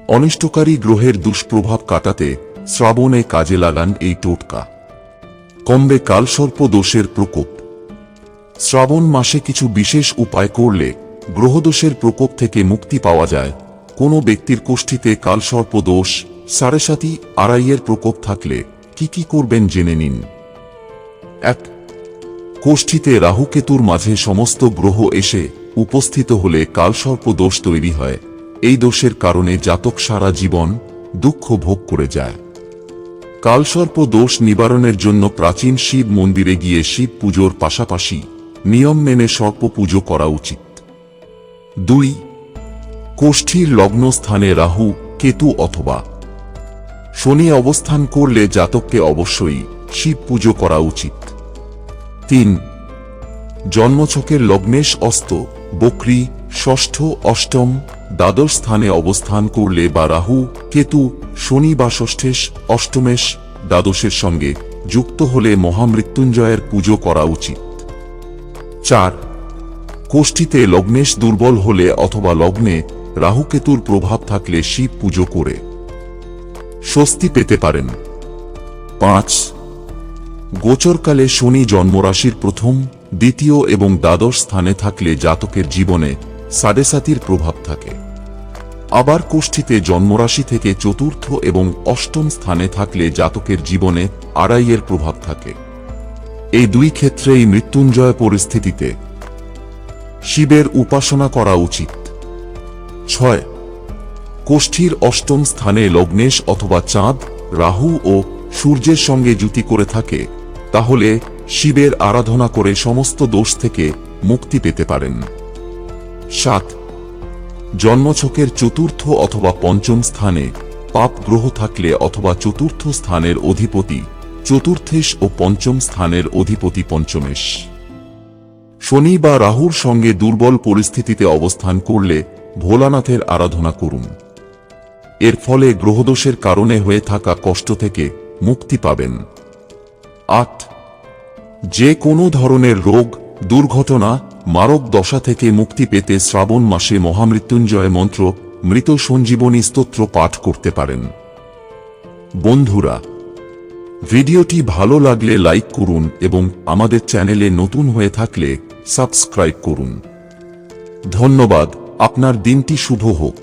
অনিষ্টকারী গ্রহের দুষ্প্রভাব কাটাতে শ্রাবণে কাজে লাগান এই টোটকা। কমবে কালসর্প দোষের প্রকোপ। শ্রাবণ মাসে কিছু বিশেষ উপায় করলে গ্রহদোষের প্রকোপ থেকে মুক্তি পাওয়া যায়। কোনো ব্যক্তির কোষ্ঠীতে কালসর্প দোষ, সাড়ে আড়াইয়ের প্রকোপ থাকলে কি কি করবেন জেনে নিন। ১. কোষ্ঠীতে রাহুকেতুর মাঝে সমস্ত গ্রহ এসে উপস্থিত হলে কালসর্প দোষ তৈরি হয়। এই দোষের কারণে জাতক সারা জীবন দুঃখ ভোগ করে যায়। কালসর্প দোষ নিবারণের জন্য প্রাচীন শিব মন্দিরে গিয়ে শিব পুজোর পাশাপাশি নিয়ম মেনে সর্প পুজো করা উচিত। ২. কোষ্ঠীর লগ্ন স্থানে রাহু, কেতু অথবা শনি অবস্থান করলে জাতককে অবশ্যই শিব পুজো করা উচিত। ৩. জন্মছকের লগ্নেশ অস্ত, বক্রী, ষষ্ঠ, অষ্টম, দ্বাদশ স্থানে অবস্থান করলে বা রাহু, কেতু, শনি বা ষষ্ঠেশ, অষ্টমেশ, দ্বাদশের সঙ্গে যুক্ত হলে মহামৃত্যুঞ্জয়ের পুজো করা উচিত। ৪. কোষ্ঠীতে লগ্নেশ দুর্বল হলে অথবা লগ্নে রাহুকেতুর প্রভাব থাকলে শিব পুজো করে স্বস্তি পেতে পারেন। ৫. গোচরকালে শনি জন্মরাশির প্রথম, দ্বিতীয় এবং দ্বাদশ স্থানে থাকলে জাতকের জীবনে সাড়ে প্রভাব থাকে। আবার কোষ্ঠীতে জন্মরাশি থেকে চতুর্থ এবং অষ্টম স্থানে থাকলে জাতকের জীবনে আড়াইয়ের প্রভাব থাকে। এই দুই ক্ষেত্রেই মৃত্যুঞ্জয় পরিস্থিতিতে শিবের উপাসনা করা উচিত। ৬. কোষ্ঠীর অষ্টম স্থানে লগ্নেশ অথবা চাঁদ, রাহু ও সূর্যের সঙ্গে যুতি করে থাকে, তাহলে শিবের আরাধনা করে সমস্ত দোষ থেকে মুক্তি পেতে পারেন। ৭. জন্মছকের চতুর্থ অথবা পঞ্চম স্থানে পাপ গ্রহ থাকলে অথবা চতুর্থ স্থানের অধিপতি চতুর্থেশ ও পঞ্চম স্থানের অধিপতি পঞ্চমেশ শনি বা রাহুর সঙ্গে দুর্বল পরিস্থিতিতে অবস্থান করলে ভোলানাথের আরাধনা করুন। এর ফলে গ্রহদোষের কারণে হয়ে থাকা কষ্ট থেকে মুক্তি পাবেন। ৮. যে কোনো ধরনের রোগ, দুর্ঘটনা, মারক দশা থেকে মুক্তি পেতে শ্রাবণ মাসে মহামৃত্যুঞ্জয় মন্ত্র, মৃত সঞ্জীবনী স্তোত্র পাঠ করতে পারেন। বন্ধুরা, ভিডিওটি ভালো লাগলে লাইক করুন এবং আমাদের চ্যানেলে নতুন হয়ে থাকলে সাবস্ক্রাইব করুন। ধন্যবাদ। আপনার দিনটি শুভ হোক।